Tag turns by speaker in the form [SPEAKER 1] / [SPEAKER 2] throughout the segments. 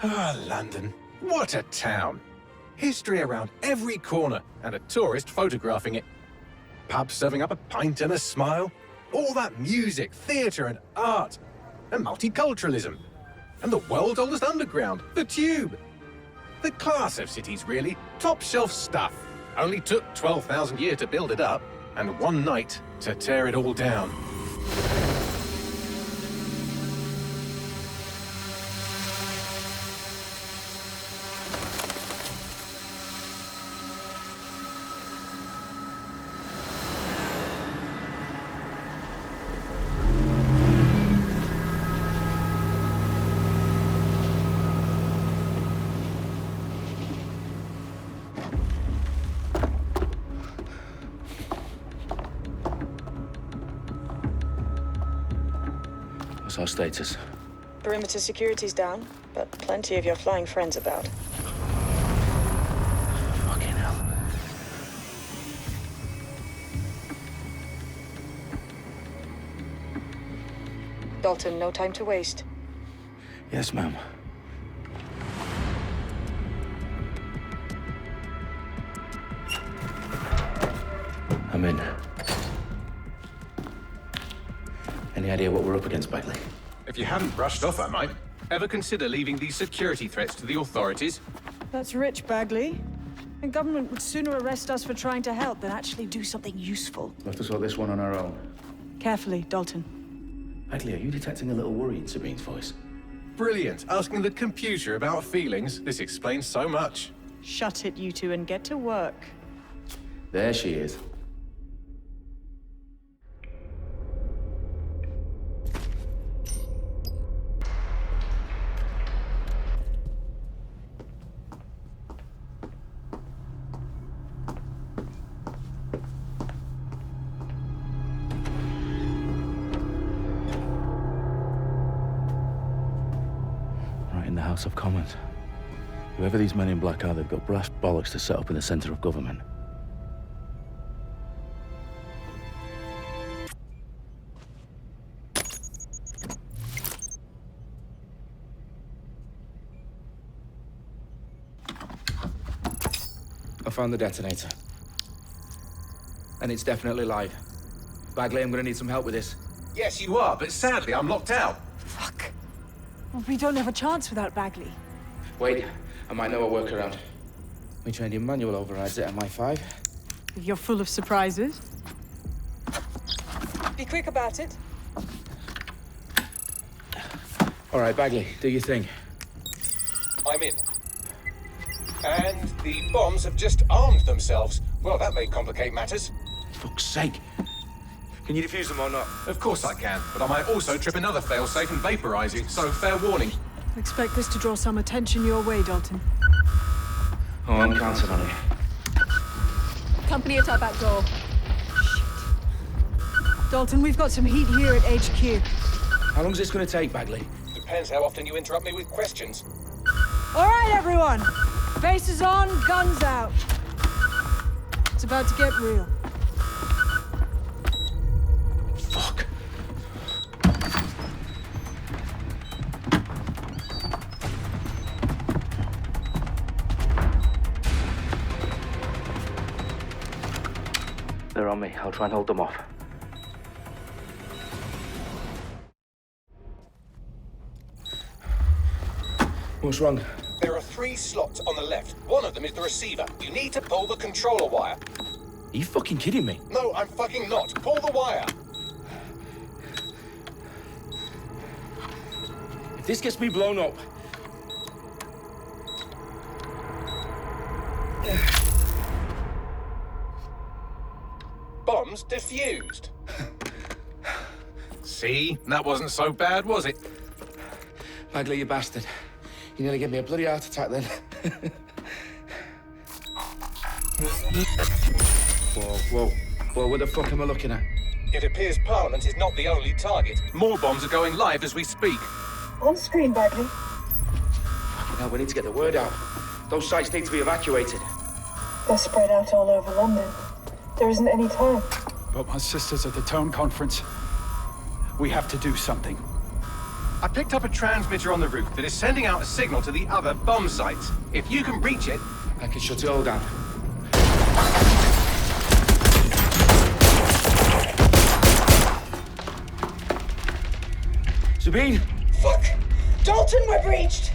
[SPEAKER 1] Ah, London. What a town. History around every corner, and a tourist photographing it. Pubs serving up a pint and a smile. All that music, theatre and art. And multiculturalism. And the world's oldest underground, the Tube. The class of cities, really. Top shelf stuff. Only took 12,000 years to build it up, and one night to tear it all down.
[SPEAKER 2] What's our status?
[SPEAKER 3] Perimeter security's down, but plenty of your flying friends about.
[SPEAKER 2] Fucking hell.
[SPEAKER 3] Dalton, no time to waste.
[SPEAKER 2] Yes, ma'am. I'm in. Any idea what we're up against, Bagley?
[SPEAKER 1] If you hadn't brushed off, I might. Ever consider leaving these security threats to the authorities?
[SPEAKER 4] That's rich, Bagley. The government would sooner arrest us for trying to help than actually do something useful.
[SPEAKER 2] We'll have to sort this one on our own.
[SPEAKER 4] Carefully, Dalton.
[SPEAKER 2] Bagley, are you detecting a little worry in Sabine's voice?
[SPEAKER 1] Brilliant. Asking the computer about feelings. This explains so much.
[SPEAKER 4] Shut it, you two, and get to work.
[SPEAKER 2] There she is. In the House of Commons. Whoever these men in black are, they've got brass bollocks to set up in the center of government.
[SPEAKER 5] I found the detonator. And it's definitely live. Bagley, I'm gonna need some help with this.
[SPEAKER 1] Yes, you are, but sadly, I'm locked out.
[SPEAKER 4] Fuck. We don't have a chance without Bagley.
[SPEAKER 5] Wait, I might know a workaround. We trained in manual overrides at MI5.
[SPEAKER 4] You're full of surprises.
[SPEAKER 3] Be quick about it.
[SPEAKER 5] All right, Bagley, do your thing.
[SPEAKER 1] I'm in. And the bombs have just armed themselves. Well, that may complicate matters.
[SPEAKER 5] Fuck's sake. Can you defuse them or not?
[SPEAKER 1] Of course I can, but I might also trip another failsafe and vaporize you, so fair warning.
[SPEAKER 4] Expect this to draw some attention your way, Dalton.
[SPEAKER 5] Oh, I'm counting on it.
[SPEAKER 6] Company at our back door.
[SPEAKER 4] Dalton, we've got some heat here at HQ.
[SPEAKER 5] How long's this gonna take, Bagley?
[SPEAKER 1] Depends how often you interrupt me with questions.
[SPEAKER 4] All right, everyone. Faces on, guns out. It's about to get real.
[SPEAKER 5] Fuck.
[SPEAKER 2] They're on me. I'll try and hold them off.
[SPEAKER 5] What's wrong?
[SPEAKER 1] There are 3 slots on the left. One of them is the receiver. You need to pull the controller wire.
[SPEAKER 5] Are you fucking kidding me?
[SPEAKER 1] No, I'm fucking not. Pull the wire.
[SPEAKER 5] If this gets me blown up...
[SPEAKER 1] Bombs defused. See? That wasn't so bad, was it?
[SPEAKER 5] Bagley, you bastard. You nearly gave me a bloody heart attack then. Whoa. What the fuck am I looking at?
[SPEAKER 1] It appears Parliament is not the only target. More bombs are going live as we speak.
[SPEAKER 3] On screen, Bagley.
[SPEAKER 5] Now we need to get the word out. Those sites need to be evacuated.
[SPEAKER 3] They're spread out all over London. There isn't any time.
[SPEAKER 7] But my sister's at the town conference. We have to do something.
[SPEAKER 1] I picked up a transmitter on the roof that is sending out a signal to the other bomb sites. If you can reach it...
[SPEAKER 5] I can shut it all down. Sabine!
[SPEAKER 3] Fuck! Dalton, we're breached!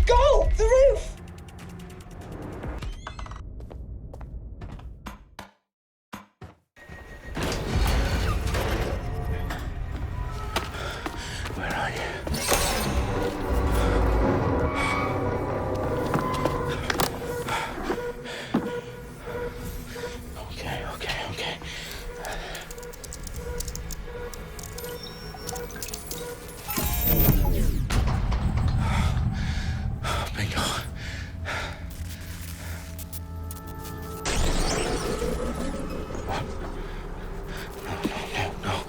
[SPEAKER 3] Go! The roof!
[SPEAKER 2] Where are you? Okay. Bingo. No.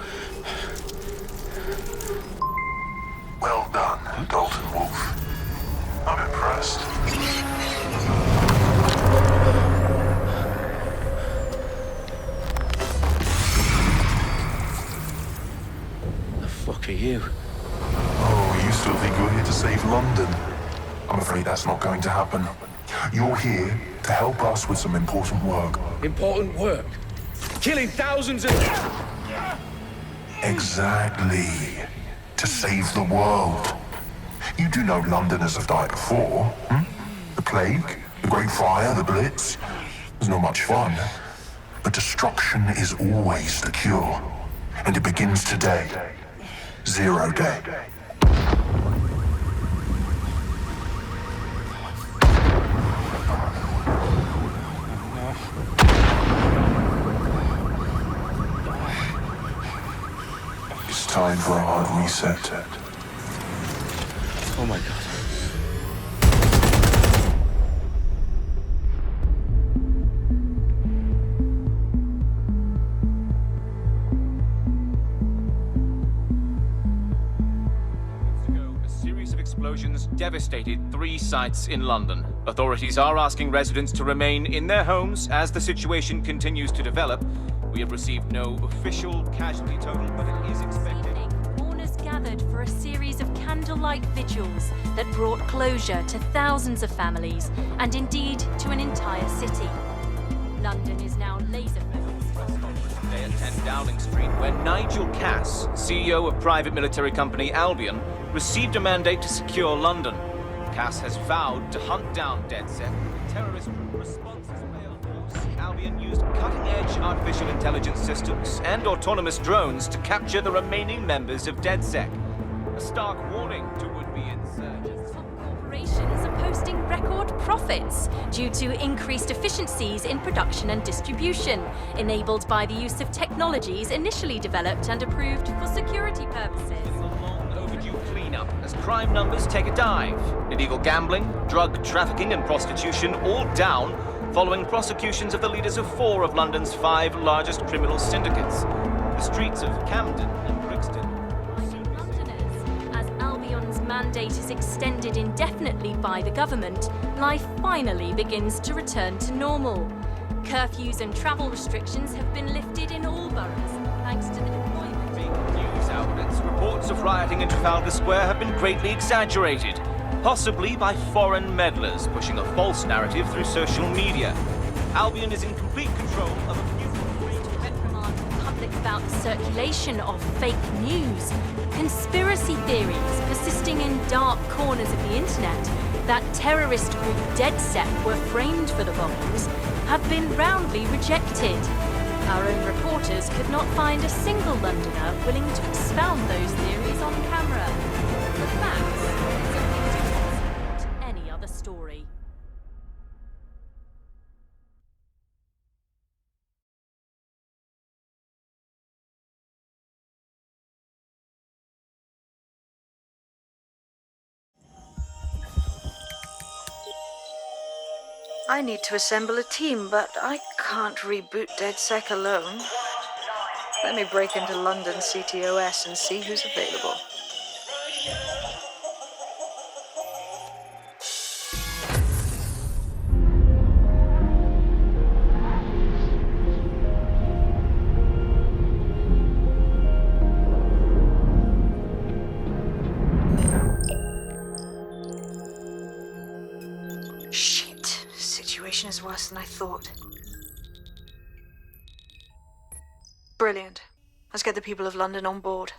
[SPEAKER 7] Well done, Dalton Wolf. I'm impressed.
[SPEAKER 2] The fuck are you?
[SPEAKER 7] Oh, you still think you're here to save London? I'm afraid that's not going to happen. You're here to help us with some important work.
[SPEAKER 5] Important work. Killing thousands of...
[SPEAKER 7] Exactly. To save the world. You do know Londoners have died before, hmm? The plague, the Great Fire, the Blitz. It's not much fun. But destruction is always the cure. And it begins today. Zero Day. It's time for a hard reset.
[SPEAKER 2] Oh my god.
[SPEAKER 8] A series of explosions devastated 3 sites in London. Authorities are asking residents to remain in their homes as the situation continues to develop. We have received no official casualty total, but it is expected.
[SPEAKER 9] Mourners gathered for a series of candlelight vigils that brought closure to thousands of families and indeed to an entire city. London is now laser-focused.
[SPEAKER 8] Today at 10 Downing Street, where Nigel Cass, CEO of private military company Albion, received a mandate to secure London. Cass has vowed to hunt down DedSec. Terrorist responses failed. Albion used cutting-edge artificial intelligence systems and autonomous drones to capture the remaining members of DedSec. A stark warning to would-be insurgents.
[SPEAKER 9] Top corporations are posting record profits due to increased efficiencies in production and distribution, enabled by the use of technologies initially developed and approved for security purposes.
[SPEAKER 8] Overdue cleanup as crime numbers take a dive. Illegal gambling, drug trafficking and prostitution all down following prosecutions of the leaders of 4 of London's 5 largest criminal syndicates. The streets of Camden and Brixton.
[SPEAKER 9] Londoners, as Albion's mandate is extended indefinitely by the government, life finally begins to return to normal. Curfews and travel restrictions have been lifted in all boroughs, thanks to the deployment.
[SPEAKER 8] Big news outlets, reports of rioting in Trafalgar Square have been greatly exaggerated, possibly by foreign meddlers pushing a false narrative through social media. Albion is in complete control of a few
[SPEAKER 9] Reprimand the public about the circulation of fake news, conspiracy theories persisting in dark corners of the internet that terrorist group DedSec were framed for the bombings have been roundly rejected. Our own reporters could not find a single Londoner willing to expound those theories on camera. The facts simply support any other story.
[SPEAKER 4] I need to assemble a team, but I can't reboot DedSec alone. Let me break into London CTOS and see who's available. situation is worse than I thought. Brilliant. Let's get the people of London on board.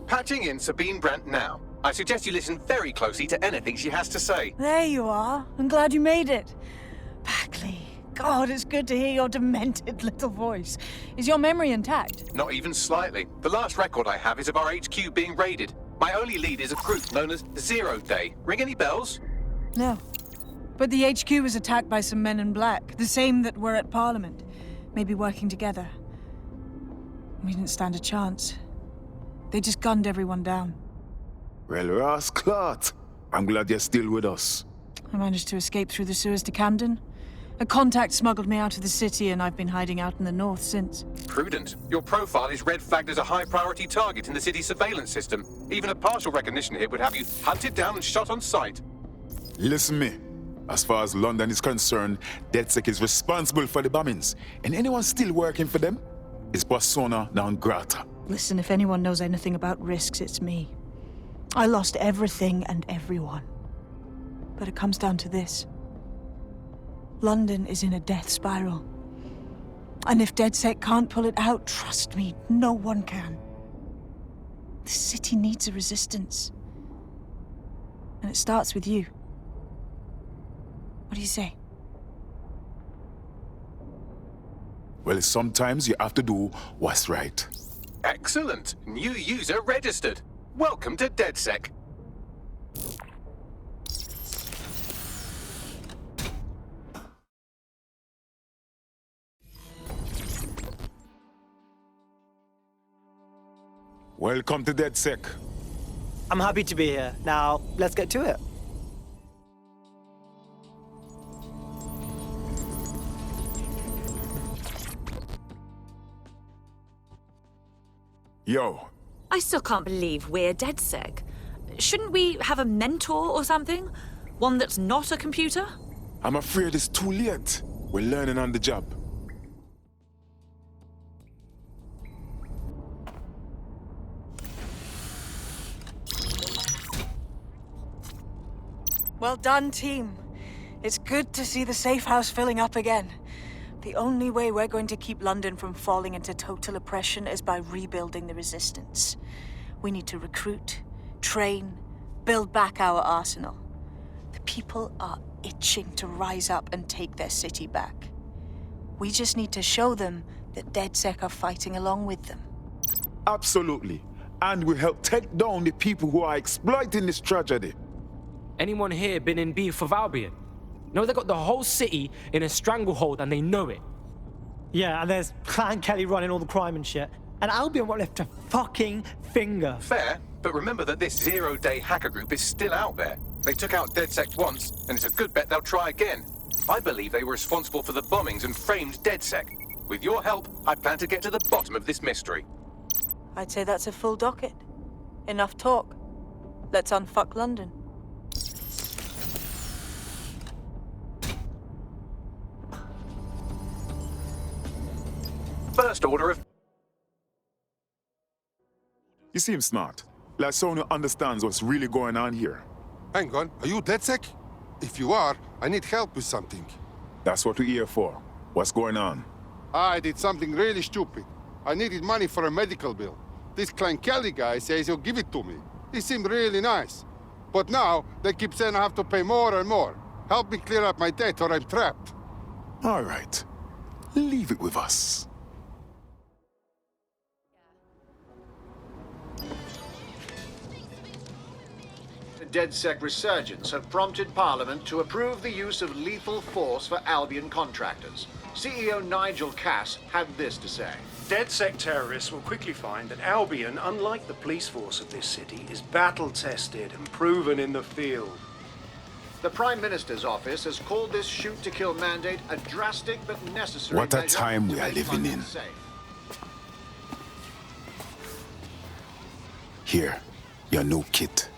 [SPEAKER 1] Patching in Sabine Brandt now. I suggest you listen very closely to anything she has to say.
[SPEAKER 10] There you are. I'm glad you made it. Bagley, God, it's good to hear your demented little voice. Is your memory intact?
[SPEAKER 1] Not even slightly. The last record I have is of our HQ being raided. My only lead is a group known as Zero Day. Ring any bells?
[SPEAKER 10] No. But the HQ was attacked by some men in black, the same that were at Parliament. Maybe working together. We didn't stand a chance. They just gunned everyone down.
[SPEAKER 11] Well, Ross Clot, I'm glad you're still with us.
[SPEAKER 10] I managed to escape through the sewers to Camden. A contact smuggled me out of the city, and I've been hiding out in the north since.
[SPEAKER 1] Prudent. Your profile is red flagged as a high-priority target in the city's surveillance system. Even a partial recognition hit would have you hunted down and shot on sight.
[SPEAKER 11] Listen me. As far as London is concerned, DedSec is responsible for the bombings, and anyone still working for them is persona non grata.
[SPEAKER 10] Listen, if anyone knows anything about risks, it's me. I lost everything and everyone. But it comes down to this. London is in a death spiral. And if DedSec can't pull it out, trust me, no one can. The city needs a resistance. And it starts with you. What do you say?
[SPEAKER 11] Well, sometimes you have to do what's right.
[SPEAKER 1] Excellent. New user registered. Welcome to DedSec.
[SPEAKER 11] Welcome to DedSec.
[SPEAKER 12] I'm happy to be here. Now, let's get to it.
[SPEAKER 11] Yo.
[SPEAKER 13] I still can't believe we're DedSec. Shouldn't we have a mentor or something? One that's not a computer?
[SPEAKER 11] I'm afraid it's too late. We're learning on the job.
[SPEAKER 10] Well done, team. It's good to see the safe house filling up again. The only way we're going to keep London from falling into total oppression is by rebuilding the resistance. We need to recruit, train, build back our arsenal. The people are itching to rise up and take their city back. We just need to show them that DedSec are fighting along with them.
[SPEAKER 11] Absolutely. And we help take down the people who are exploiting this tragedy.
[SPEAKER 14] Anyone here been in beef with Albion? No, they got the whole city in a stranglehold and they know it.
[SPEAKER 12] Yeah, and there's Clan Kelly running all the crime and shit. And Albion won't lift a fucking finger.
[SPEAKER 1] Fair, but remember that this zero-day hacker group is still out there. They took out DedSec once, and it's a good bet they'll try again. I believe they were responsible for the bombings and framed DedSec. With your help, I plan to get to the bottom of this mystery.
[SPEAKER 10] I'd say that's a full docket. Enough talk. Let's unfuck London.
[SPEAKER 1] First order of...
[SPEAKER 11] You seem smart. Like someone who understands what's really going on here.
[SPEAKER 15] Hang on, are you DedSec? If you are, I need help with something.
[SPEAKER 11] That's what we're here for. What's going on?
[SPEAKER 15] I did something really stupid. I needed money for a medical bill. This Clan Kelly guy says he'll give it to me. He seemed really nice. But now, they keep saying I have to pay more and more. Help me clear up my debt or I'm trapped.
[SPEAKER 11] All right. Leave it with us.
[SPEAKER 16] The DedSec resurgence have prompted Parliament to approve the use of lethal force for Albion contractors. CEO Nigel Cass had this to say.
[SPEAKER 17] DedSec terrorists will quickly find that Albion, unlike the police force of this city, is battle-tested and proven in the field.
[SPEAKER 16] The Prime Minister's office has called this shoot-to-kill mandate a drastic but necessary
[SPEAKER 11] What a
[SPEAKER 16] measure
[SPEAKER 11] time
[SPEAKER 16] to
[SPEAKER 11] we are
[SPEAKER 16] make
[SPEAKER 11] living
[SPEAKER 16] London
[SPEAKER 11] in.
[SPEAKER 16] safe.
[SPEAKER 11] Here, your new kit.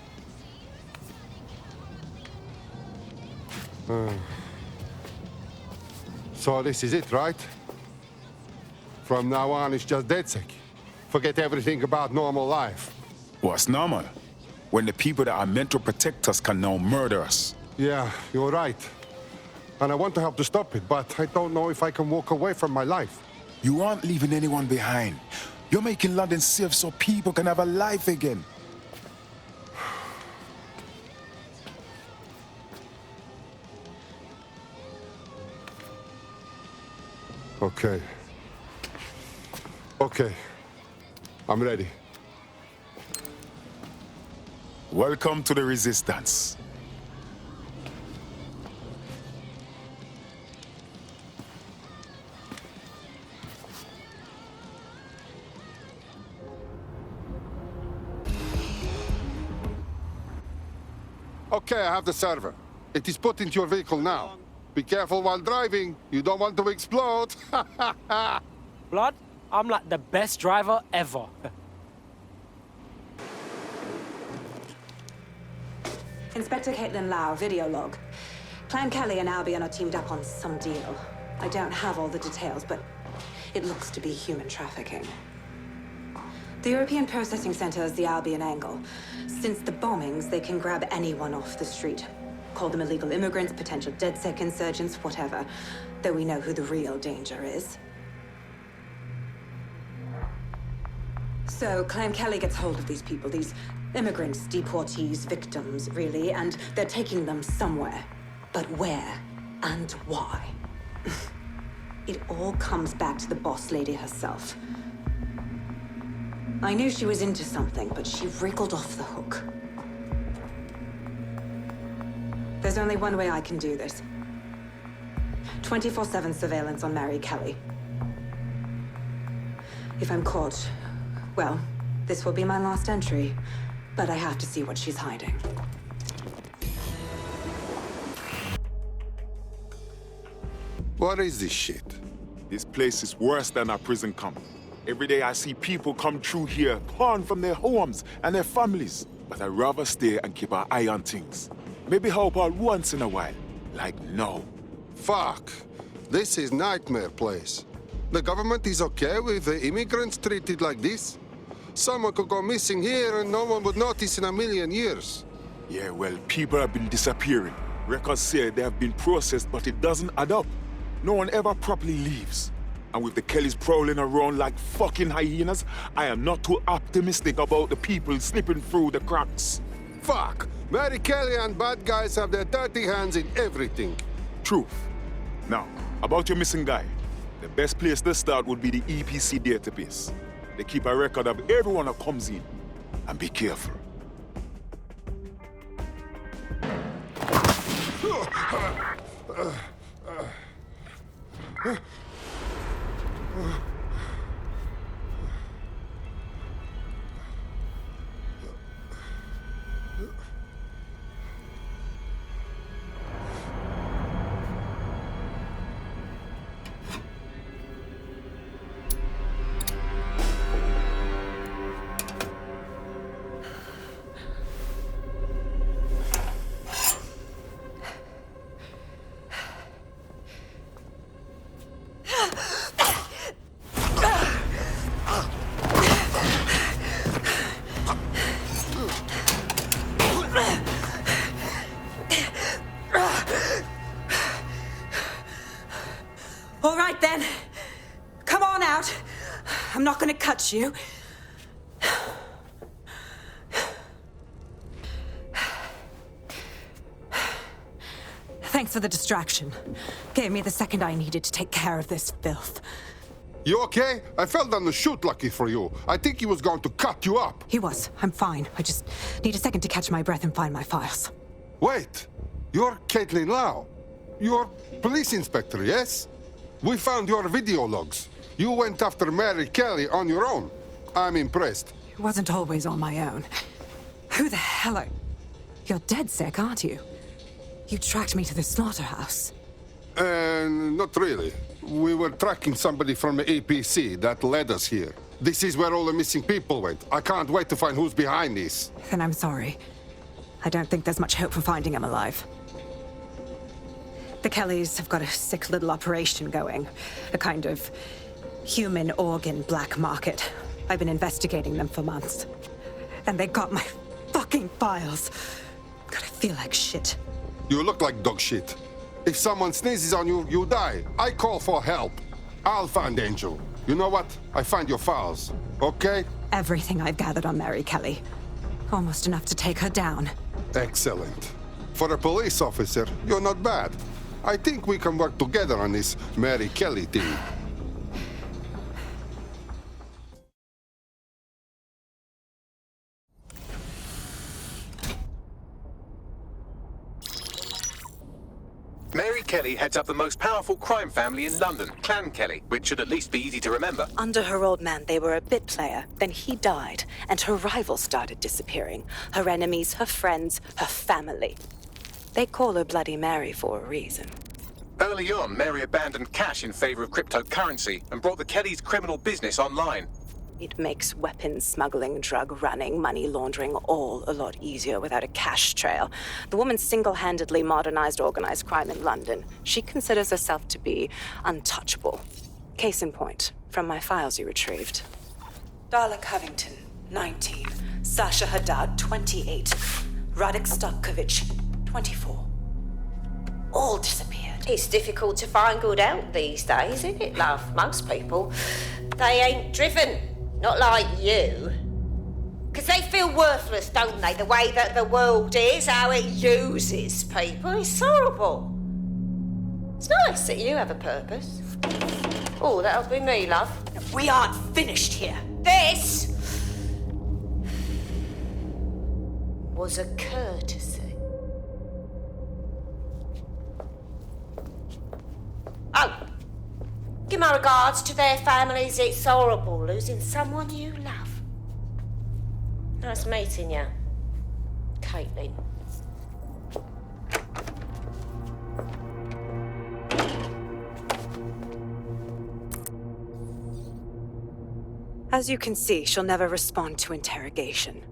[SPEAKER 15] So this is it, right? From now on, it's just DedSec. Forget everything about normal life.
[SPEAKER 11] What's normal? When the people that are meant to protect us can now murder us.
[SPEAKER 15] Yeah, you're right. And I want to help to stop it, but I don't know if I can walk away from my life.
[SPEAKER 11] You aren't leaving anyone behind. You're making London safe so people can have a life again.
[SPEAKER 15] Okay. Okay. I'm ready.
[SPEAKER 11] Welcome to the Resistance.
[SPEAKER 15] Okay, I have the server. It is put into your vehicle now. Be careful while driving. You don't want to explode.
[SPEAKER 14] Blood, I'm like the best driver ever.
[SPEAKER 18] Inspector Caitlin Lau, video log. Clan Kelly and Albion are teamed up on some deal. I don't have all the details, but it looks to be human trafficking. The European Processing Center is the Albion angle. Since the bombings, they can grab anyone off the street. Call them illegal immigrants, potential DedSec insurgents, whatever. Though we know who the real danger is. So, Clan Kelly gets hold of these people, these immigrants, deportees, victims, really, and they're taking them somewhere. But where and why? It all comes back to the boss lady herself. I knew she was into something, but she wriggled off the hook. There's only one way I can do this. 24/7 surveillance on Mary Kelly. If I'm caught, well, this will be my last entry. But I have to see what she's hiding.
[SPEAKER 15] What is this shit?
[SPEAKER 11] This place is worse than a prison camp. Every day I see people come through here, torn from their homes and their families. But I'd rather stay and keep an eye on things. Maybe help out once in a while. Like now.
[SPEAKER 15] Fuck. This is nightmare place. The government is okay with the immigrants treated like this? Someone could go missing here and no one would notice in a million years.
[SPEAKER 11] Yeah, well, people have been disappearing. Records say they have been processed, but it doesn't add up. No one ever properly leaves. And with the Kellys prowling around like fucking hyenas, I am not too optimistic about the people slipping through the cracks.
[SPEAKER 15] Fuck! Mary Kelly and bad guys have their dirty hands in everything.
[SPEAKER 11] Truth. Now, about your missing guy. The best place to start would be the EPC database. They keep a record of everyone that comes in. And be careful.
[SPEAKER 18] All right then. Come on out. I'm not gonna cut you. Thanks for the distraction. Gave me the second I needed to take care of this filth.
[SPEAKER 15] You okay? I fell down the chute, lucky for you. I think he was going to cut you up.
[SPEAKER 18] He was. I'm fine. I just need a second to catch my breath and find my files.
[SPEAKER 15] Wait. You're Caitlin Lau. You're police inspector, yes? We found your video logs. You went after Mary Kelly on your own. I'm impressed.
[SPEAKER 18] It wasn't always on my own. Who the hell are... You're DedSec, aren't you? You tracked me to the slaughterhouse.
[SPEAKER 15] Not really. We were tracking somebody from the APC that led us here. This is where all the missing people went. I can't wait to find who's behind this.
[SPEAKER 18] Then I'm sorry. I don't think there's much hope for finding him alive. The Kellys have got a sick little operation going. A kind of human organ black market. I've been investigating them for months. And they got my fucking files. God, I feel like shit.
[SPEAKER 15] You look like dog shit. If someone sneezes on you, you die. I call for help. I'll find Angel. You know what? I find your files, okay?
[SPEAKER 18] Everything I've gathered on Mary Kelly. Almost enough to take her down.
[SPEAKER 15] Excellent. For a police officer, you're not bad. I think we can work together on this Mary Kelly thing.
[SPEAKER 1] Mary Kelly heads up the most powerful crime family in London, Clan Kelly, which should at least be easy to remember.
[SPEAKER 19] Under her old man, they were a bit player. Then he died, and her rivals started disappearing. Her enemies, her friends, her family. They call her Bloody Mary for a reason.
[SPEAKER 1] Early on, Mary abandoned cash in favor of cryptocurrency and brought the Kellys' criminal business online.
[SPEAKER 19] It makes weapons smuggling, drug running, money laundering all a lot easier without a cash trail. The woman single-handedly modernized organized crime in London. She considers herself to be untouchable. Case in point, from my files you retrieved. Darla Covington, 19. Sasha Haddad, 28. Radek Stopkovich, 24. All disappeared.
[SPEAKER 20] It's difficult to find good help these days, isn't it, love? Most people, they ain't driven. Not like you. Because they feel worthless, don't they? The way that the world is, how it uses people. It's horrible. It's nice that you have a purpose. Oh, that'll be me, love.
[SPEAKER 19] We aren't finished here.
[SPEAKER 20] This was a courtesy. Oh, give my regards to their families. It's horrible losing someone you love. Nice meeting you, Caitlin.
[SPEAKER 19] As you can see, she'll never respond to interrogation.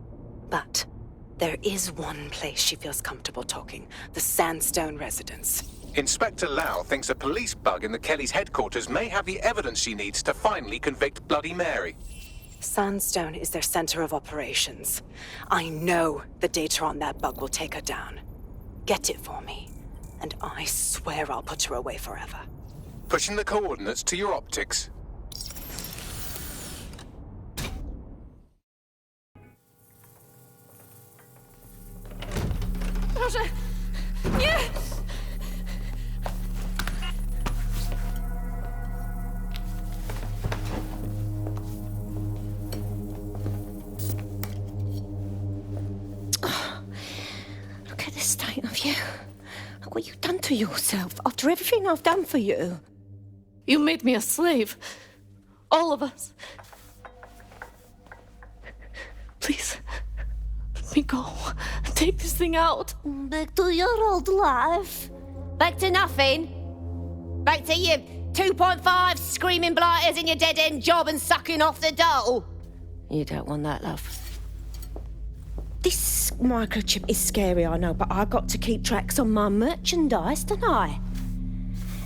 [SPEAKER 19] But there is one place she feels comfortable talking, the Sandstone residence.
[SPEAKER 1] Inspector Lau thinks a police bug in the Kellys' headquarters may have the evidence she needs to finally convict Bloody Mary.
[SPEAKER 19] Sandstone is their center of operations. I know the data on that bug will take her down. Get it for me, and I swear I'll put her away forever.
[SPEAKER 1] Pushing the coordinates to your optics.
[SPEAKER 9] Proszę! Nie!
[SPEAKER 20] Look at the state of you. Look what you've done to yourself after everything I've done for you.
[SPEAKER 9] You made me a slave. All of us. Please, let me go. Take this thing out.
[SPEAKER 20] Back to your old life. Back to nothing. Back to you 2.5 screaming blighters in your dead-end job and sucking off the dole. You don't want that, love. This microchip is scary, I know, but I got to keep tracks on my merchandise, don't I?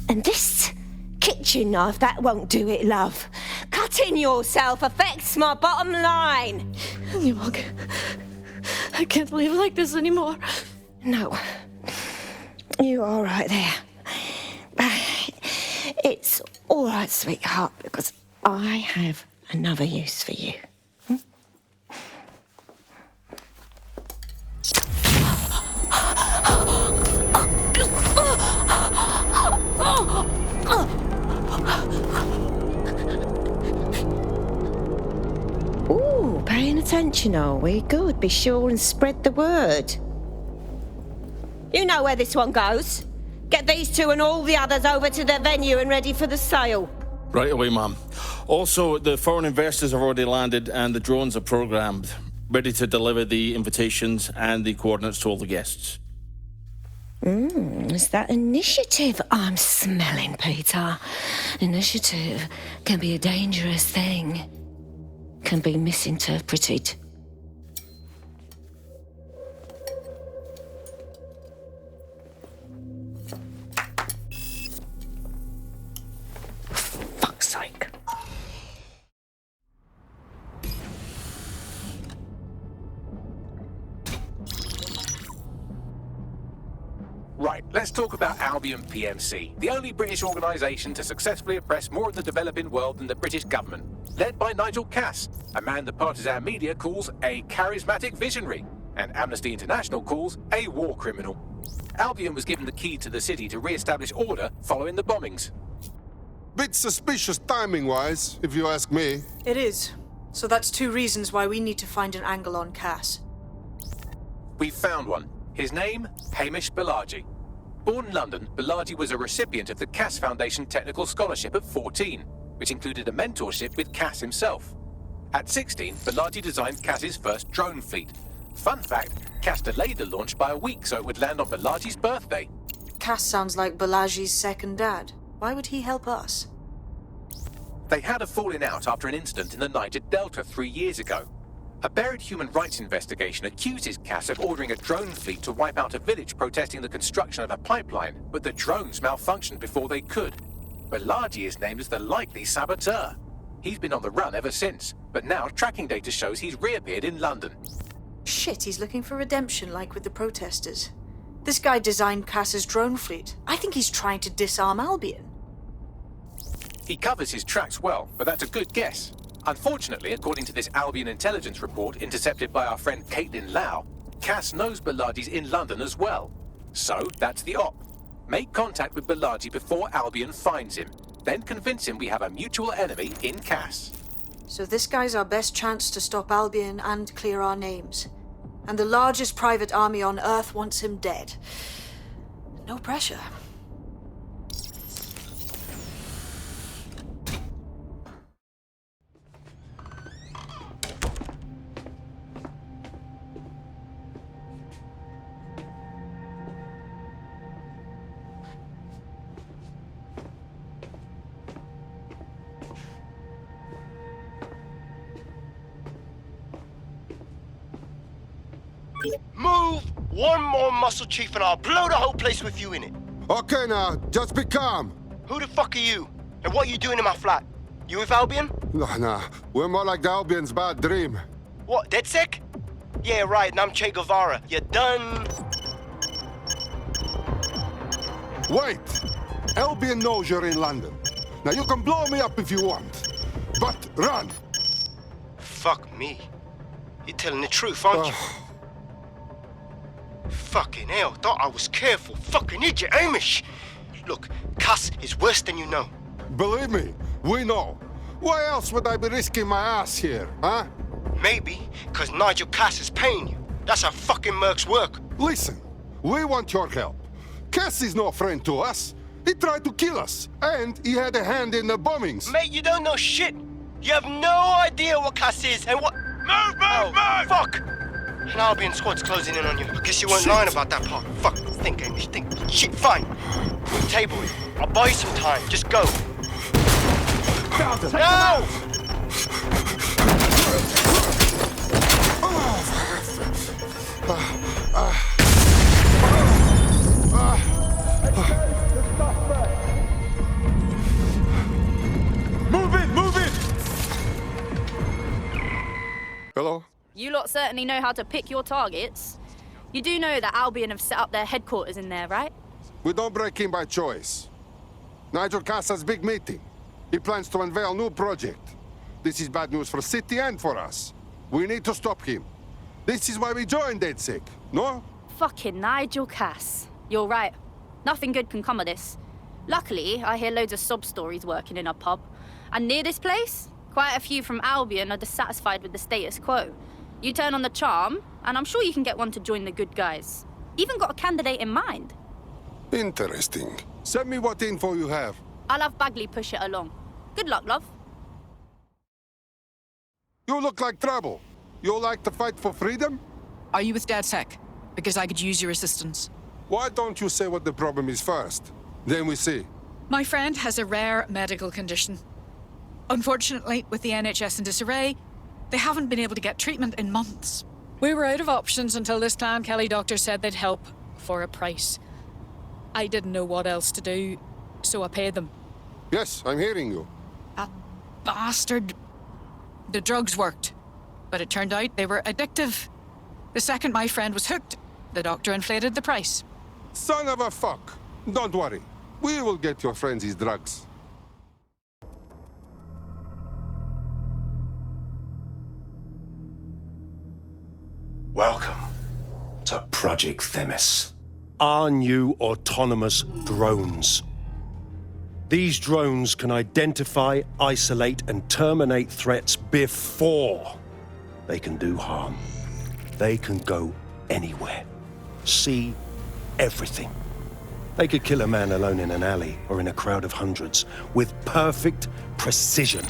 [SPEAKER 20] And this kitchen knife, that won't do it, love. Cutting yourself affects my bottom line.
[SPEAKER 9] I can't live like this anymore.
[SPEAKER 20] No. You're all right there. It's all right, sweetheart, because I have another use for you. Ooh, paying attention, are we? Good. Be sure and spread the word. You know where this one goes. Get these two and all the others over to their venue and ready for the sale.
[SPEAKER 2] Right away, ma'am. Also, the foreign investors have already landed and the drones are programmed, ready to deliver the invitations and the coordinates to all the guests.
[SPEAKER 20] It's that initiative I'm smelling, Peter. Initiative can be a dangerous thing. Can be misinterpreted. Fuck's sake.
[SPEAKER 1] Right, let's talk about Albion PMC, the only British organisation to successfully oppress more of the developing world than the British government, led by Nigel Cass, a man the partisan media calls a charismatic visionary, and Amnesty International calls a war criminal. Albion was given the key to the city to re-establish order following the bombings.
[SPEAKER 15] Bit suspicious timing-wise, if you ask me.
[SPEAKER 10] It is. So that's 2 reasons why we need to find an angle on Cass.
[SPEAKER 1] We've found one. His name, Hamish Balaji. Born in London, Balaji was a recipient of the Cass Foundation Technical Scholarship at 14, which included a mentorship with Cass himself. At 16, Balaji designed Cass's first drone fleet. Fun fact, Cass delayed the launch by a week so it would land on Balaji's birthday.
[SPEAKER 10] Cass sounds like Balaji's second dad. Why would he help us?
[SPEAKER 1] They had a falling out after an incident in the Niger Delta 3 years ago. A buried human rights investigation accuses Cass of ordering a drone fleet to wipe out a village protesting the construction of a pipeline, but the drones malfunctioned before they could. Balaji is named as the likely saboteur. He's been on the run ever since, but now tracking data shows he's reappeared in London.
[SPEAKER 10] Shit, he's looking for redemption like with the protesters. This guy designed Cass's drone fleet. I think he's trying to disarm Albion.
[SPEAKER 1] He covers his tracks well, but that's a good guess. Unfortunately, according to this Albion intelligence report intercepted by our friend Caitlin Lau, Cass knows Balaji's in London as well. So, that's the op. Make contact with Balaji before Albion finds him. Then convince him we have a mutual enemy in Cass.
[SPEAKER 10] So this guy's our best chance to stop Albion and clear our names. And the largest private army on Earth wants him dead. No pressure.
[SPEAKER 21] Move one more muscle, Chief, and I'll blow the whole place with you in it.
[SPEAKER 15] Okay now, just be calm.
[SPEAKER 21] Who the fuck are you? And what are you doing in my flat? You with Albion?
[SPEAKER 15] Nah, we're more like the Albion's bad dream.
[SPEAKER 21] What, DedSec? Yeah, right, and I'm Che Guevara. You done?
[SPEAKER 15] Wait! Albion knows you're in London. Now you can blow me up if you want, but run!
[SPEAKER 21] Fuck me. You're telling the truth, aren't you? Fucking hell, thought I was careful. Fucking idiot, Hamish! Look, Cass is worse than you know.
[SPEAKER 15] Believe me, we know. Why else would I be risking my ass here, huh?
[SPEAKER 21] Maybe, because Nigel Cass is paying you. That's how fucking mercs work.
[SPEAKER 15] Listen, we want your help. Cass is no friend to us. He tried to kill us, and he had a hand in the bombings.
[SPEAKER 21] Mate, you don't know shit. You have no idea what Cass is and what... Move! Fuck! An Albion squad's closing in on you. I guess you weren't lying about that part. Fuck, think, Hamish, think. Shit, fine. Table it. I'll buy you some time. Just go. No!
[SPEAKER 15] Move it! Hello?
[SPEAKER 22] You lot certainly know how to pick your targets. You do know that Albion have set up their headquarters in there, right?
[SPEAKER 15] We don't break in by choice. Nigel Cass has big meeting. He plans to unveil new project. This is bad news for city and for us. We need to stop him. This is why we joined DedSec, no?
[SPEAKER 22] Fucking Nigel Cass. You're right. Nothing good can come of this. Luckily, I hear loads of sob stories working in a pub. And near this place, quite a few from Albion are dissatisfied with the status quo. You turn on the charm, and I'm sure you can get one to join the good guys. Even got a candidate in mind.
[SPEAKER 15] Interesting. Send me what info you have.
[SPEAKER 22] I'll have Bagley push it along. Good luck, love.
[SPEAKER 15] You look like trouble. You like to fight for freedom?
[SPEAKER 3] Are you with DedSec? Because I could use your assistance.
[SPEAKER 15] Why don't you say what the problem is first? Then we see.
[SPEAKER 3] My friend has a rare medical condition. Unfortunately, with the NHS in disarray, they haven't been able to get treatment in months. We were out of options until this Clan Kelly doctor said they'd help for a price. I didn't know what else to do, so I paid them.
[SPEAKER 15] Yes, I'm hearing you.
[SPEAKER 3] That bastard. The drugs worked, but it turned out they were addictive. The second my friend was hooked, the doctor inflated the price.
[SPEAKER 15] Son of a fuck. Don't worry. We will get your friends his drugs.
[SPEAKER 6] Welcome to Project Themis. Our new autonomous drones. These drones can identify, isolate, and terminate threats before they can do harm. They can go anywhere, see everything. They could kill a man alone in an alley or in a crowd of hundreds with perfect precision.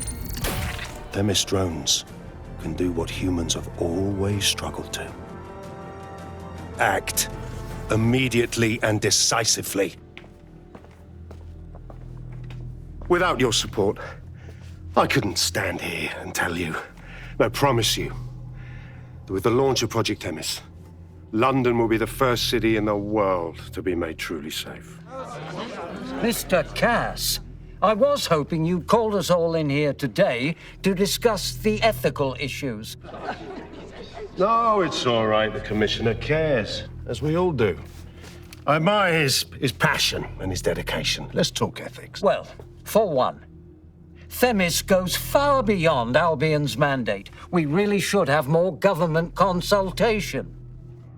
[SPEAKER 6] Themis drones can do what humans have always struggled to. Act immediately and decisively. Without your support, I couldn't stand here and tell you, I promise you, that with the launch of Project Themis, London will be the first city in the world to be made truly safe.
[SPEAKER 23] Mr. Cass, I was hoping you'd called us all in here today to discuss the ethical issues.
[SPEAKER 6] No, it's all right. The Commissioner cares, as we all do. I admire his passion and his dedication. Let's talk ethics.
[SPEAKER 23] Well, for one, Themis goes far beyond Albion's mandate. We really should have more government consultation.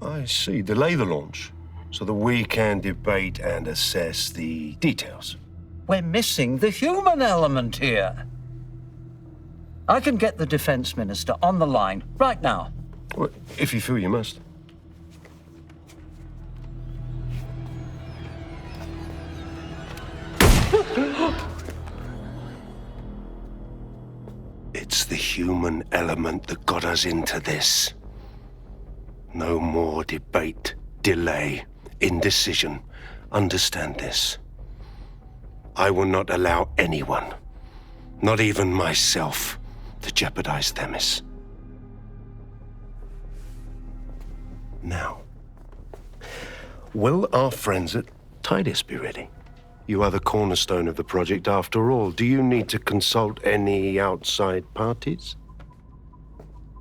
[SPEAKER 6] I see. Delay the launch so that we can debate and assess the details.
[SPEAKER 23] We're missing the human element here. I can get the Defense Minister on the line right now.
[SPEAKER 6] Well, if you feel you must. It's the human element that got us into this. No more debate, delay, indecision. Understand this. I will not allow anyone, not even myself, to jeopardize Themis. Now, will our friends at Titus be ready? You are the cornerstone of the project after all. Do you need to consult any outside parties?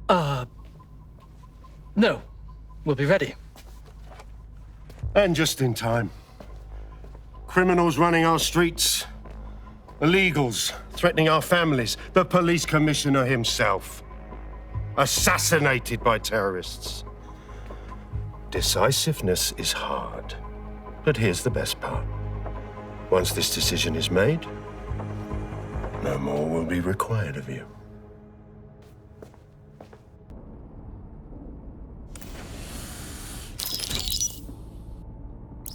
[SPEAKER 23] No. We'll be ready.
[SPEAKER 6] And just in time. Criminals running our streets. Illegals threatening our families. The police commissioner himself. Assassinated by terrorists. Decisiveness is hard. But here's the best part. Once this decision is made, no more will be required of you.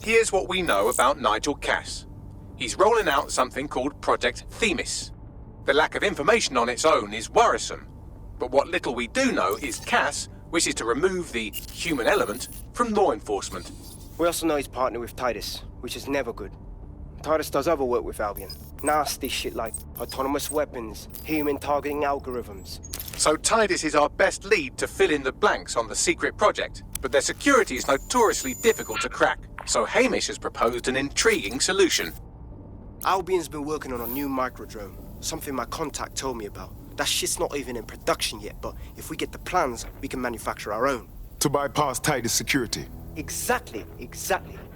[SPEAKER 1] Here's what we know about Nigel Cass. He's rolling out something called Project Themis. The lack of information on its own is worrisome, but what little we do know is Cass wishes to remove the human element from law enforcement.
[SPEAKER 21] We also know he's partnered with Titus, which is never good. Titus does other work with Albion. Nasty shit like autonomous weapons, human targeting algorithms.
[SPEAKER 1] So Titus is our best lead to fill in the blanks on the secret project, but their security is notoriously difficult to crack. So Hamish has proposed an intriguing solution.
[SPEAKER 21] Albion's been working on a new microdrone, something my contact told me about. That shit's not even in production yet, but if we get the plans, we can manufacture our own.
[SPEAKER 11] To bypass Titus security.
[SPEAKER 21] Exactly.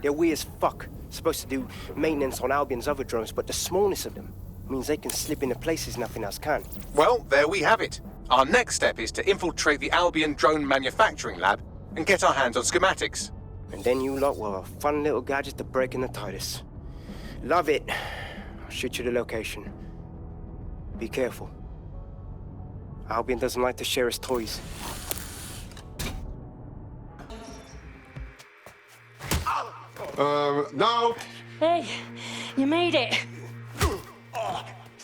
[SPEAKER 21] They're weird as fuck. Supposed to do maintenance on Albion's other drones, but the smallness of them means they can slip into places nothing else can.
[SPEAKER 1] Well, there we have it. Our next step is to infiltrate the Albion drone manufacturing lab and get our hands on schematics.
[SPEAKER 21] And then you lot will have a fun little gadget to break in the Titus. Love it. I'll shoot you the location. Be careful. Albion doesn't like to share his toys.
[SPEAKER 15] Now,
[SPEAKER 5] Hey, you made it.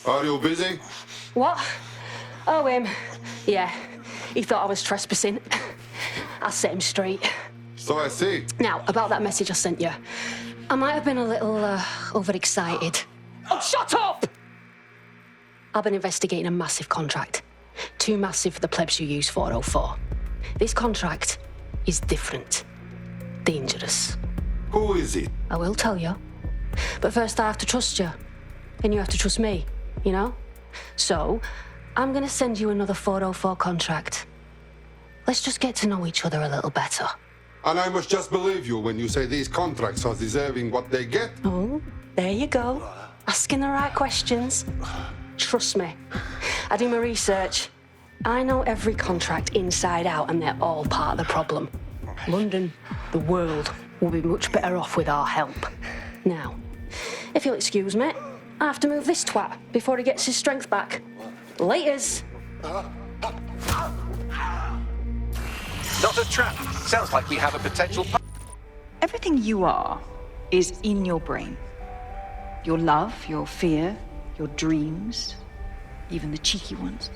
[SPEAKER 15] are you busy?
[SPEAKER 5] What? Oh, him. Yeah, he thought I was trespassing. I'll set him straight.
[SPEAKER 15] So I see.
[SPEAKER 5] Now, about that message I sent you. I might have been a little overexcited. Oh, shut up! I've been investigating a massive contract. Too massive for the plebs who use 404. This contract is different. Dangerous.
[SPEAKER 15] Who is it?
[SPEAKER 5] I will tell you. But first I have to trust you. And you have to trust me, you know? So, I'm gonna send you another 404 contract. Let's just get to know each other a little better.
[SPEAKER 15] And I must just believe you when you say these contracts are deserving what they get.
[SPEAKER 5] Oh, there you go. Asking the right questions. Trust me. I do my research. I know every contract inside out, and they're all part of the problem. London, the world, will be much better off with our help. Now, if you'll excuse me, I have to move this twat before he gets his strength back. Laters.
[SPEAKER 1] Not a trap. Sounds like we have a potential.
[SPEAKER 7] Everything you are is in your brain. Your love, your fear, your dreams, even the cheeky ones,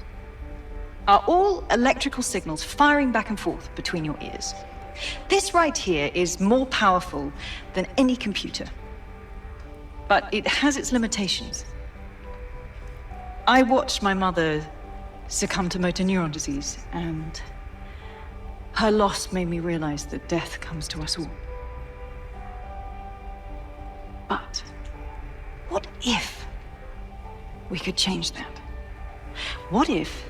[SPEAKER 7] are all electrical signals firing back and forth between your ears. This right here is more powerful than any computer, but it has its limitations. I watched my mother succumb to motor neuron disease, and her loss made me realize that death comes to us all. But what if we could change that? What if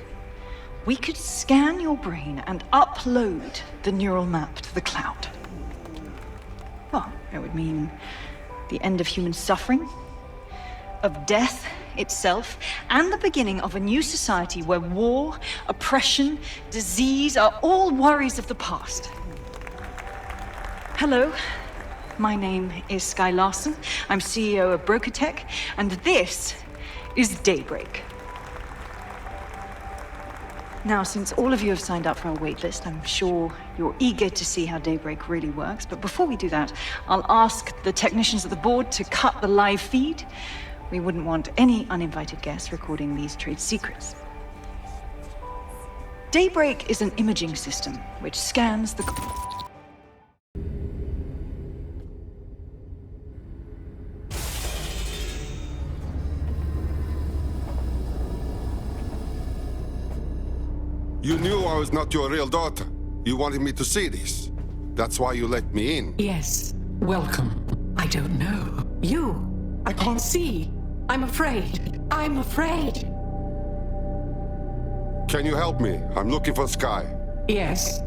[SPEAKER 7] we could scan your brain and upload the neural map to the cloud? Well, it would mean the end of human suffering, of death itself, and the beginning of a new society where war, oppression, disease are all worries of the past. Hello, my name is Skye Larson. I'm CEO of BrokerTech, and this is Daybreak. Now, since all of you have signed up for our waitlist, I'm sure you're eager to see how Daybreak really works. But before we do that, I'll ask the technicians at the board to cut the live feed. We wouldn't want any uninvited guests recording these trade secrets. Daybreak is an imaging system which scans the...
[SPEAKER 15] You knew I was not your real daughter. You wanted me to see this. That's why you let me in.
[SPEAKER 8] Yes. Welcome. I don't know. You. I can't see. I'm afraid. I'm afraid.
[SPEAKER 15] Can you help me? I'm looking for Skye.
[SPEAKER 8] Yes.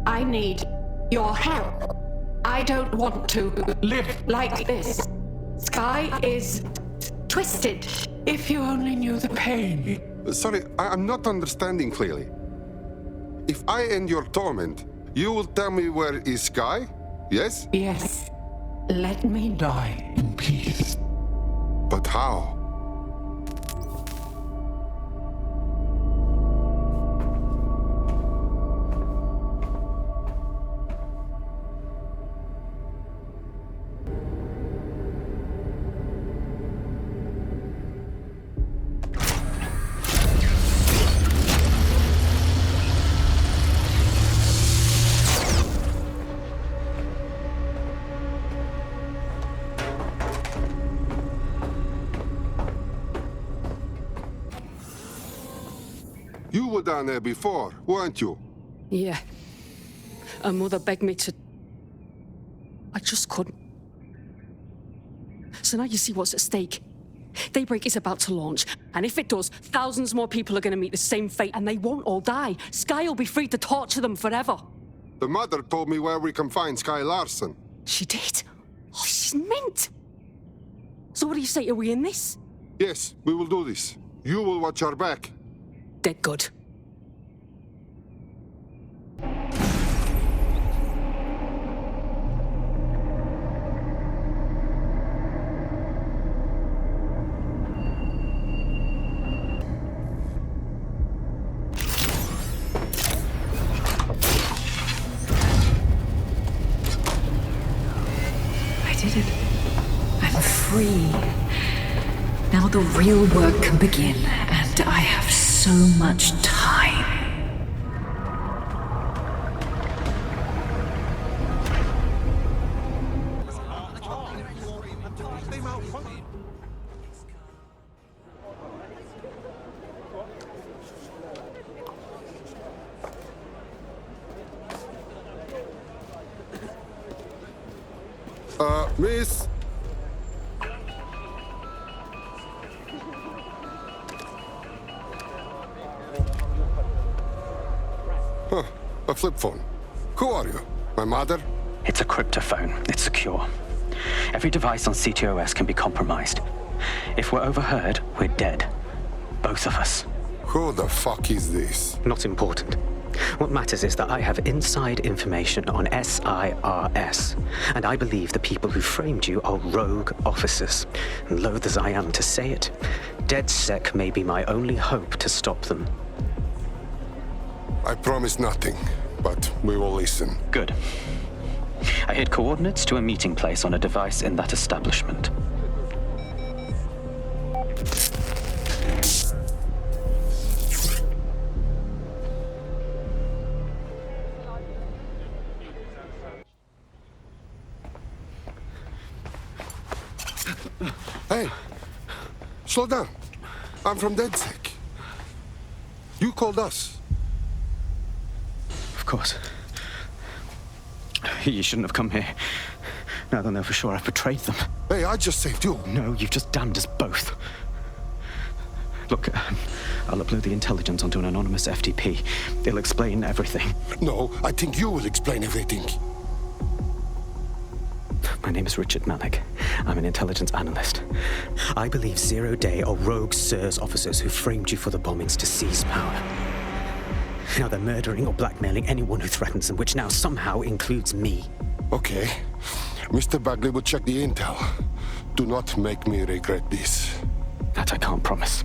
[SPEAKER 8] I need your help. I don't want to live like this. Skye is twisted. If you only knew the pain.
[SPEAKER 15] Sorry, I'm not understanding clearly. If I end your torment, you will tell me where is Skye? Yes?
[SPEAKER 8] Yes. Let me die in peace.
[SPEAKER 15] But how? You were down there before, weren't you?
[SPEAKER 5] Yeah. Her mother begged me to... I just couldn't. So now you see what's at stake. Daybreak is about to launch, and if it does, thousands more people are going to meet the same fate, and they won't all die. Skye will be free to torture them forever.
[SPEAKER 15] The mother told me where we can find Skye Larson.
[SPEAKER 5] She did? Oh, she's mint! So what do you say, are we in this?
[SPEAKER 15] Yes, we will do this. You will watch our back.
[SPEAKER 5] Dead good.
[SPEAKER 4] Now the real work can begin, and I have so much time.
[SPEAKER 15] Miss? Huh, a flip phone. Who are you? My mother?
[SPEAKER 12] It's a cryptophone. It's secure. Every device on CTOS can be compromised. If we're overheard, we're dead. Both of us.
[SPEAKER 15] Who the fuck is this?
[SPEAKER 12] Not important. What matters is that I have inside information on SIRS, and I believe the people who framed you are rogue officers. And loath as I am to say it, DedSec may be my only hope to stop them.
[SPEAKER 15] I promise nothing, but we will listen.
[SPEAKER 12] Good. I hid coordinates to a meeting place on a device in that establishment.
[SPEAKER 15] Hey, slow down. I'm from DedSec. You called us.
[SPEAKER 12] Of course. You shouldn't have come here. Now they'll know for sure I've betrayed them.
[SPEAKER 15] Hey, I just saved you.
[SPEAKER 12] No, you've just damned us both. Look, I'll upload the intelligence onto an anonymous FTP. It'll explain everything.
[SPEAKER 15] No, I think you will explain everything.
[SPEAKER 12] My name is Richard Malik. I'm an intelligence analyst. I believe Zero Day are rogue SIRS officers who framed you for the bombings to seize power. Now they're murdering or blackmailing anyone who threatens them, which now somehow includes me.
[SPEAKER 15] Okay. Mr. Bagley will check the intel. Do not make me regret this.
[SPEAKER 12] That I can't promise.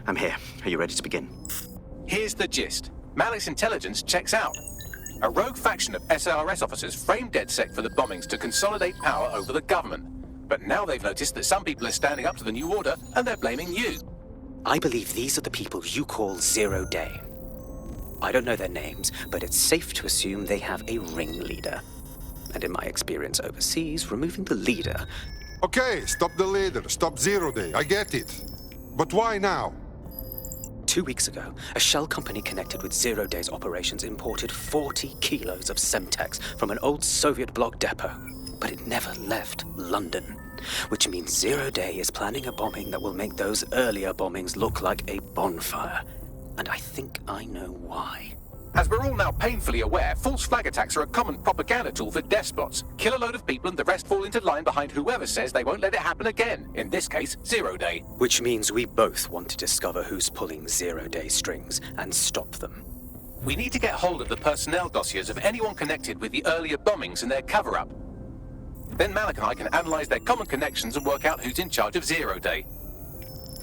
[SPEAKER 12] I'm here. Are you ready to begin?
[SPEAKER 1] Here's the gist. Malik's intelligence checks out. A rogue faction of SRS officers framed DedSec for the bombings to consolidate power over the government. But now they've noticed that some people are standing up to the new order, and they're blaming you.
[SPEAKER 12] I believe these are the people you call Zero Day. I don't know their names, but it's safe to assume they have a ringleader. And in my experience overseas, removing the leader...
[SPEAKER 15] Okay, stop the leader. Stop Zero Day. I get it. But why now?
[SPEAKER 12] 2 weeks ago, a shell company connected with Zero Day's operations imported 40 kilos of Semtex from an old Soviet bloc depot. But it never left London, which means Zero Day is planning a bombing that will make those earlier bombings look like a bonfire. And I think I know why.
[SPEAKER 1] As we're all now painfully aware, false flag attacks are a common propaganda tool for despots. Kill a load of people and the rest fall into line behind whoever says they won't let it happen again. In this case, Zero Day.
[SPEAKER 12] Which means we both want to discover who's pulling Zero Day strings and stop them.
[SPEAKER 1] We need to get hold of the personnel dossiers of anyone connected with the earlier bombings and their cover-up. Then Malik and I can analyze their common connections and work out who's in charge of Zero Day.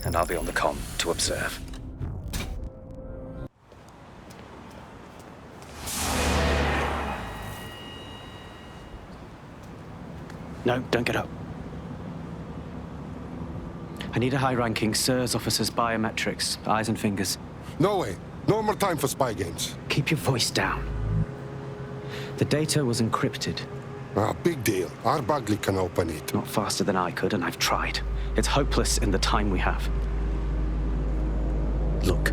[SPEAKER 12] And I'll be on the comm to observe. No, don't get up. I need a high-ranking SIRS officer's biometrics, eyes and fingers.
[SPEAKER 15] No way. No more time for spy games.
[SPEAKER 12] Keep your voice down. The data was encrypted.
[SPEAKER 15] Big deal. Our Bagley can open it.
[SPEAKER 12] Not faster than I could, and I've tried. It's hopeless in the time we have. Look,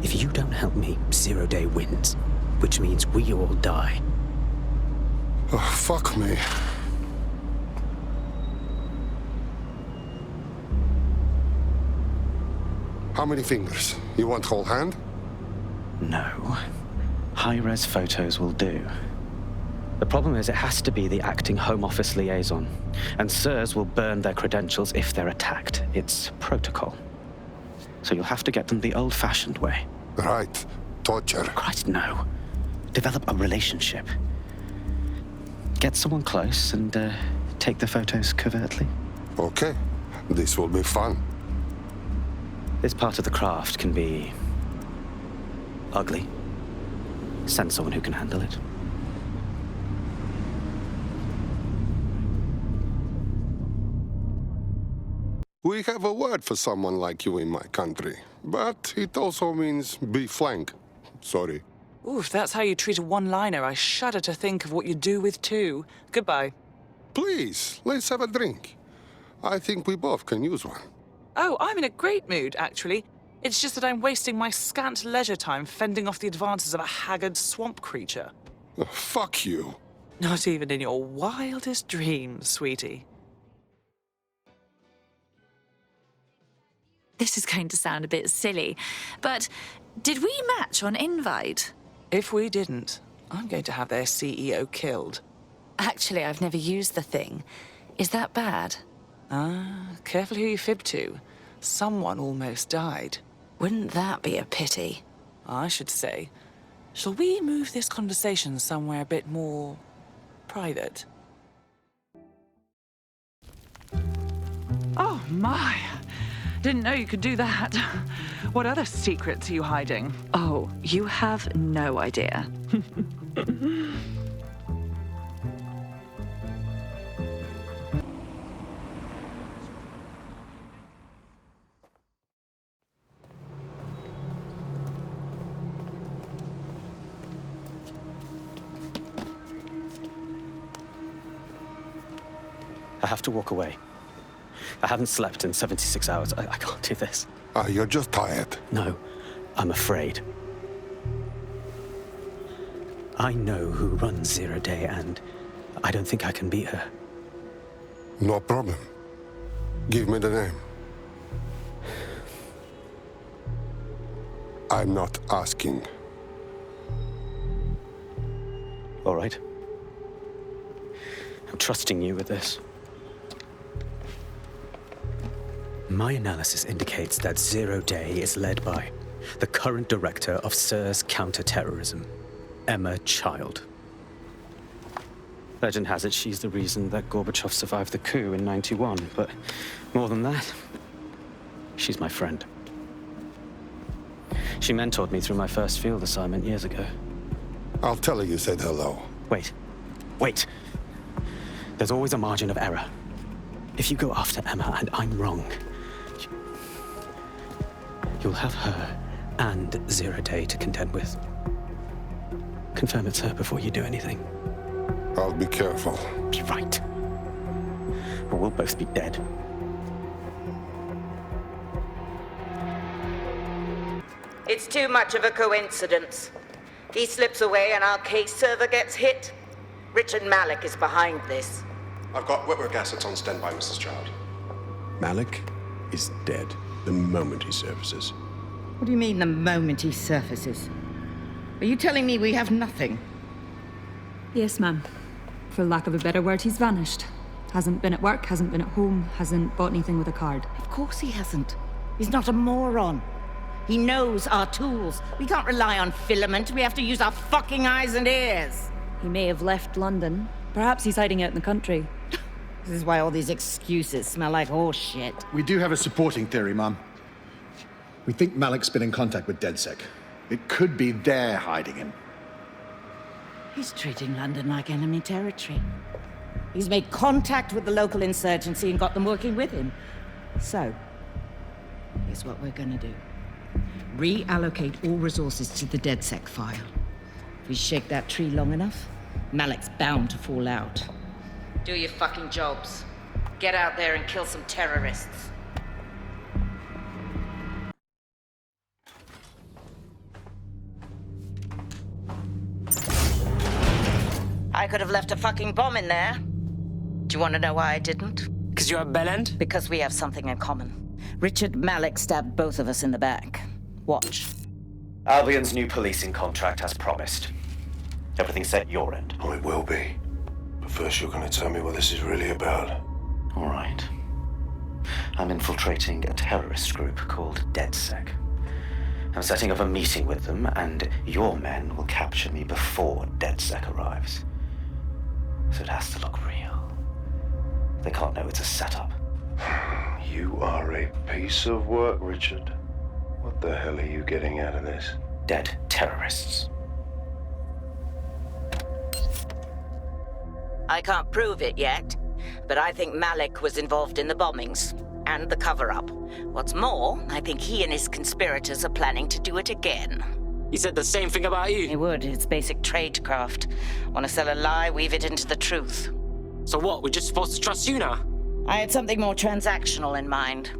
[SPEAKER 12] if you don't help me, Zero Day wins. Which means we all die.
[SPEAKER 15] Oh, fuck me. How many fingers? You want whole hand?
[SPEAKER 12] No. High-res photos will do. The problem is it has to be the acting Home Office liaison, and SIRS will burn their credentials if they're attacked. It's protocol. So you'll have to get them the old-fashioned way.
[SPEAKER 15] Right. Torture.
[SPEAKER 12] Christ, no. Develop a relationship. Get someone close and take the photos covertly.
[SPEAKER 15] Okay. This will be fun.
[SPEAKER 12] This part of the craft can be ugly. Send someone who can handle it.
[SPEAKER 15] We have a word for someone like you in my country, but it also means be flank. Sorry.
[SPEAKER 13] Ooh, if that's how you treat a one-liner, I shudder to think of what you do with two. Goodbye.
[SPEAKER 15] Please, let's have a drink. I think we both can use one.
[SPEAKER 13] Oh, I'm in a great mood, actually. It's just that I'm wasting my scant leisure time fending off the advances of a haggard swamp creature.
[SPEAKER 15] Fuck you.
[SPEAKER 13] Not even in your wildest dreams, sweetie.
[SPEAKER 16] This is going to sound a bit silly, but did we match on Invite?
[SPEAKER 13] If we didn't, I'm going to have their CEO killed.
[SPEAKER 16] Actually, I've never used the thing. Is that bad?
[SPEAKER 13] Careful who you fib to. Someone almost died.
[SPEAKER 16] Wouldn't that be a pity?
[SPEAKER 13] I should say. Shall we move this conversation somewhere a bit more private?
[SPEAKER 7] Oh, my. Didn't know you could do that. What other secrets are you hiding?
[SPEAKER 16] Oh, you have no idea.
[SPEAKER 12] I have to walk away. I haven't slept in 76 hours. I can't do this.
[SPEAKER 15] You're just tired.
[SPEAKER 12] No, I'm afraid. I know who runs Zero Day, and I don't think I can beat her.
[SPEAKER 15] No problem. Give me the name. I'm not asking.
[SPEAKER 12] All right. I'm trusting you with this. My analysis indicates that Zero Day is led by the current director of SIRS counter-terrorism, Emma Child. Legend has it she's the reason that Gorbachev survived the coup in '91, but more than that, she's my friend. She mentored me through my first field assignment years ago.
[SPEAKER 15] I'll tell her you said hello.
[SPEAKER 12] Wait. There's always a margin of error. If you go after Emma and I'm wrong, you'll have her and Zero Day to contend with. Confirm it's her before you do anything.
[SPEAKER 15] I'll be careful.
[SPEAKER 12] Be right. Or we'll both be dead.
[SPEAKER 17] It's too much of a coincidence. He slips away and our case server gets hit. Richard Malik is behind this.
[SPEAKER 24] I've got Whitworth assets on standby, Mrs. Child.
[SPEAKER 25] Malik is dead the moment he surfaces.
[SPEAKER 26] What do you mean, the moment he surfaces? Are you telling me we have nothing?
[SPEAKER 27] Yes, ma'am. For lack of a better word, he's vanished. Hasn't been at work, hasn't been at home, hasn't bought anything with a card.
[SPEAKER 26] Of course he hasn't. He's not a moron. He knows our tools. We can't rely on filament. We have to use our fucking eyes and ears.
[SPEAKER 27] He may have left London. Perhaps he's hiding out in the country.
[SPEAKER 26] This is why all these excuses smell like horse shit.
[SPEAKER 25] We do have a supporting theory, Mum. We think Malik's been in contact with DedSec. It could be they're hiding him.
[SPEAKER 26] He's treating London like enemy territory. He's made contact with the local insurgency and got them working with him. So, here's what we're gonna do. Reallocate all resources to the DedSec file. If we shake that tree long enough, Malik's bound to fall out. Do your fucking jobs. Get out there and kill some terrorists. I could have left a fucking bomb in there. Do you want to know why I didn't?
[SPEAKER 14] Because you're a bellend?
[SPEAKER 26] Because we have something in common. Richard Malik stabbed both of us in the back. Watch.
[SPEAKER 12] Albion's new policing contract as promised. Everything set your end.
[SPEAKER 6] Oh, it will be. But first you're going to tell me what this is really about.
[SPEAKER 12] All right. I'm infiltrating a terrorist group called DedSec. I'm setting up a meeting with them, and your men will capture me before DedSec arrives. So it has to look real. They can't know it's a setup.
[SPEAKER 6] You are a piece of work, Richard.
[SPEAKER 2] What the hell are you getting out of this?
[SPEAKER 12] Dead terrorists.
[SPEAKER 17] I can't prove it yet, but I think Malik was involved in the bombings and the cover-up. What's more, I think he and his conspirators are planning to do it again.
[SPEAKER 14] He said the same thing about you.
[SPEAKER 17] He would. It's basic tradecraft. Want to sell a lie, weave it into the truth.
[SPEAKER 14] So what, we're just supposed to trust you now?
[SPEAKER 17] I had something more transactional in mind.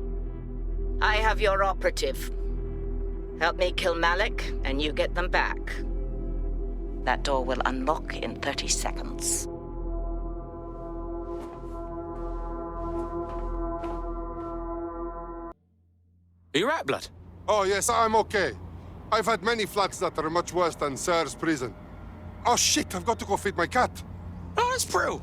[SPEAKER 17] I have your operative. Help me kill Malik, and you get them back. That door will unlock in 30 seconds.
[SPEAKER 14] Are you right, Blood?
[SPEAKER 15] Oh, yes, I'm okay. I've had many flats that are much worse than Sir's prison. Oh, shit, I've got to go feed my cat.
[SPEAKER 14] Oh, that's true.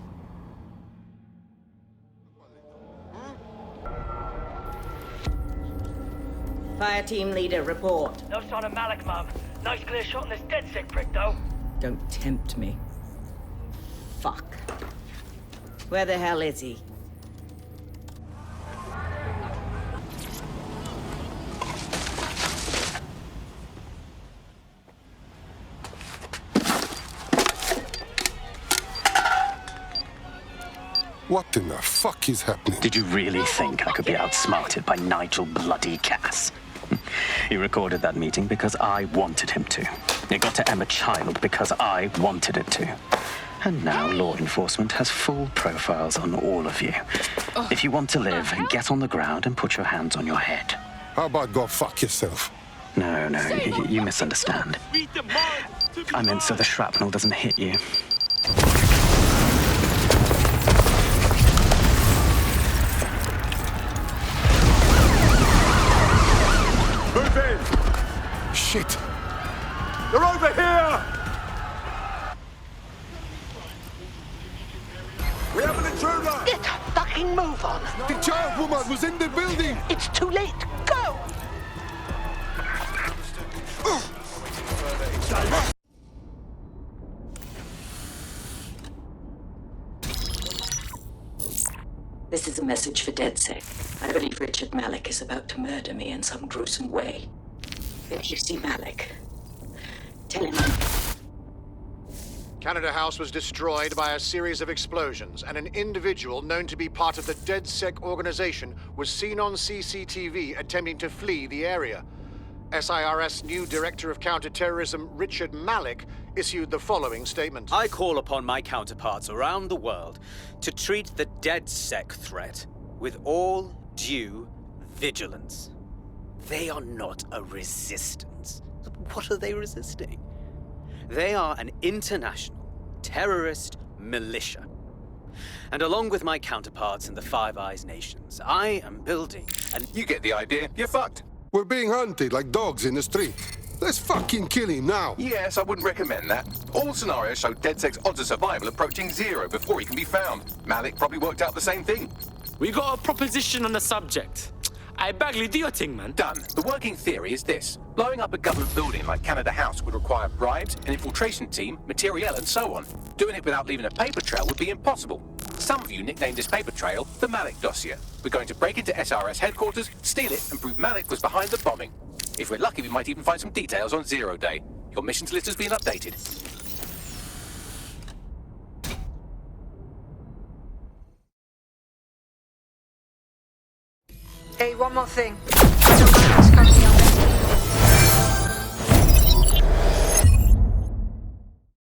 [SPEAKER 17] Fire team leader, report.
[SPEAKER 9] No sign of Malik, Mum. Nice clear shot on this DedSec prick, though.
[SPEAKER 26] Don't tempt me. Fuck.
[SPEAKER 17] Where the hell is he?
[SPEAKER 15] What in the fuck is happening?
[SPEAKER 12] Did you really think I could be outsmarted by Nigel bloody Cass? He recorded that meeting because I wanted him to. It got to Emma Child because I wanted it to. And now law enforcement has full profiles on all of you. If you want to live, get on the ground and put your hands on your head.
[SPEAKER 15] How about go fuck yourself?
[SPEAKER 12] No, you misunderstand. I meant so the shrapnel doesn't hit you.
[SPEAKER 15] Move in! Shit! They're over here! We have an intruder!
[SPEAKER 8] Get a fucking move on!
[SPEAKER 15] The child woman was in the building!
[SPEAKER 8] It's too late! Go!
[SPEAKER 5] This is a message for DedSec. I believe Richard Malik is about to murder me in some gruesome way. If you see Malik, tell him
[SPEAKER 10] Canada House was destroyed by a series of explosions, and an individual known to be part of the DedSec organization was seen on CCTV attempting to flee the area. SIRS new Director of Counterterrorism Richard Malik issued the following statement.
[SPEAKER 12] I call upon my counterparts around the world to treat the DedSec threat with all due vigilance. They are not a resistance. What are they resisting? They are an international terrorist militia. And along with my counterparts in the Five Eyes nations, I am building an...
[SPEAKER 1] You get the idea. You're fucked.
[SPEAKER 15] We're being hunted like dogs in the street. Let's fucking kill him now.
[SPEAKER 1] Yes, I wouldn't recommend that. All scenarios show DedSec's odds of survival approaching 0 before he can be found. Malik probably worked out the same thing.
[SPEAKER 14] We got a proposition on the subject. I Bagley, do your thing, man.
[SPEAKER 1] Done. The working theory is this. Blowing up a government building like Canada House would require bribes, an infiltration team, materiel, and so on. Doing it without leaving a paper trail would be impossible. Some of you nicknamed this paper trail the Malik dossier. We're going to break into SRS headquarters, steal it, and prove Malik was behind the bombing. If we're lucky, we might even find some details on Zero Day. Your missions list has been updated.
[SPEAKER 18] Hey, one more thing. I don't mind this company